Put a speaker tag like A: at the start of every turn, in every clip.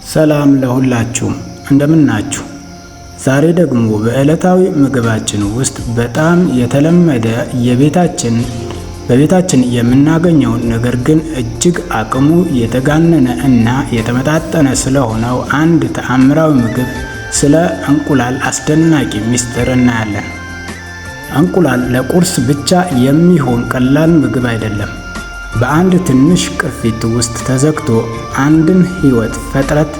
A: ሰላም ለሁላችሁም እንደምን ናችሁ? ዛሬ ደግሞ በዕለታዊ ምግባችን ውስጥ በጣም የተለመደ በቤታችን የምናገኘው ነገር ግን እጅግ አቅሙ የተጋነነ እና የተመጣጠነ ስለሆነው አንድ ተአምራዊ ምግብ ስለ እንቁላል አስደናቂ ምስጢር እናያለን። እንቁላል ለቁርስ ብቻ የሚሆን ቀላል ምግብ አይደለም። በአንድ ትንሽ ቅርፊት ውስጥ ተዘግቶ አንድን ሕይወት ፍጥረት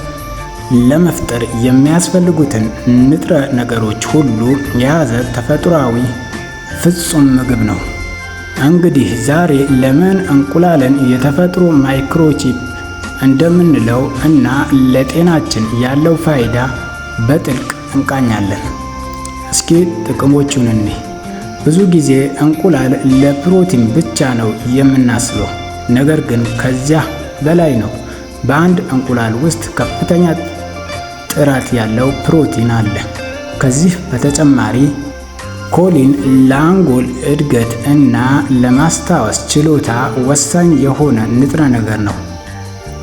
A: ለመፍጠር የሚያስፈልጉትን ንጥረ ነገሮች ሁሉ የያዘ ተፈጥሯዊ ፍጹም ምግብ ነው። እንግዲህ ዛሬ ለምን እንቁላልን የተፈጥሮ ማይክሮቺፕ እንደምንለው እና ለጤናችን ያለው ፋይዳ በጥልቅ እንቃኛለን። እስኪ ጥቅሞቹን እንይ። ብዙ ጊዜ እንቁላል ለፕሮቲን ብቻ ነው የምናስበው፣ ነገር ግን ከዚያ በላይ ነው። በአንድ እንቁላል ውስጥ ከፍተኛ ጥራት ያለው ፕሮቲን አለ። ከዚህ በተጨማሪ ኮሊን ለአንጎል እድገት እና ለማስታወስ ችሎታ ወሳኝ የሆነ ንጥረ ነገር ነው።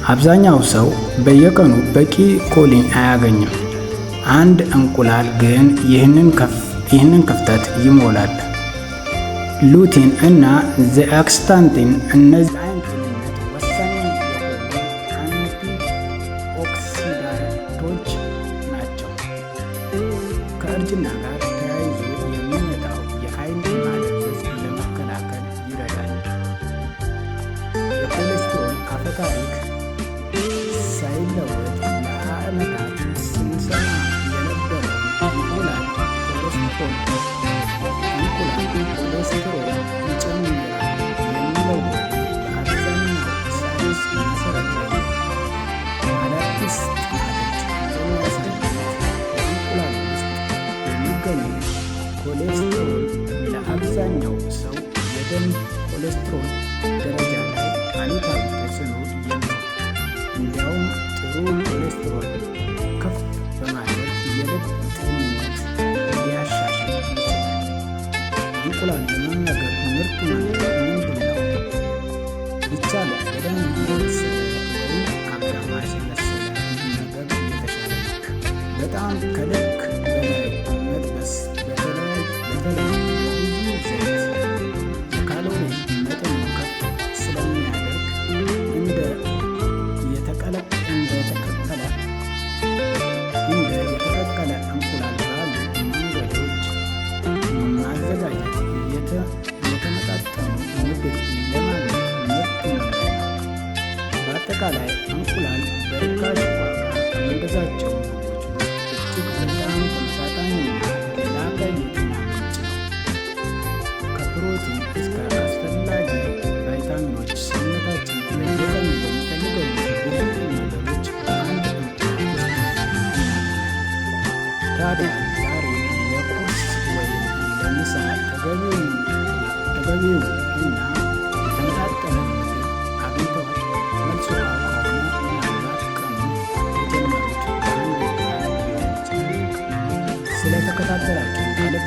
A: አብዛኛው ሰው በየቀኑ በቂ ኮሊን አያገኝም። አንድ እንቁላል ግን ይህንን ክፍተት ይሞላል። ሉቲን እና ዘአክስታንቲን እነዚህ ወሳኝ አንቲኦክሲዳንቶች ናቸው። ከእርጅና ጋር ተያይዞ የሚመጣው የዓይን ማደንዘዝ ለመከላከል ይረዳል። የኮሌስትሮል አፈታሪክ ሳይለወጥ ለዓመታት ስንሰማ የነበረው እንቁላል ኮሌስትሮል ይጨምራል የሚለው በአብዛኛው ሳይንስ መሰረት ያለው አዳዲስ ጥናቶች እንደሚያሳዩት በእንቁላል ውስጥ የሚገኘው ኮሌስትሮል ለአብዛኛው ሰው የደም ኮሌስትሮል ደረጃ ላይ አሉታዊ ተጽዕኖ የለውም። እንዲያውም ጥሩ ኮሌስትሮል ከፍ በማድረግ የልብ ጤንነት ሊያሻሽል ይችላል። እንቁላል ለመመገብ ምርጡ መንገድ ምንድን ነው? ቢቻል በደንብ የበሰለ ወይም አጋማሽ የበሰለ መመገብ የተሻለ ነው። በጣም ከልክ በላይ መጥበስ በተለይ በብዙ ዘይት የካሎሪ መጠን ከፍ ስለሚያደርግ እንደ የተቀቀለ እንቁላል ባሉ መንገዶች ማዘጋጀት የተመጣጠኑ ምግብ ለማግኘት ምርጡ መንገድ ነው። በአጠቃላይ እንቁላል በርካሽ ዋጋ ከምንገዛቸው ምግቦች ውስጥ እጅግ በጣም ተመጣጣኝና የላቀ የጤና ምንጭ ነው። ከፕሮቲን እስከ አስፈላጊ ቫይታሚኖች ሰውነታችን በየቀኑ በሚፈልገው ብዙ ነገሮች በአንድ እንቁላል ውስጥ እናገኛለን። ታዲያ ዛሬ ለቁርስ ወይም ለምሳ ተገቢው እና የተመጣጠነ ምግብ አግኝተዋል? መልሱ አዎ ከሆነ ምናልባት ቀኑን የጀመሩት በአንድ እንቁላል ሊሆን ይችላል። ስለተከታተላችሁ ከልብ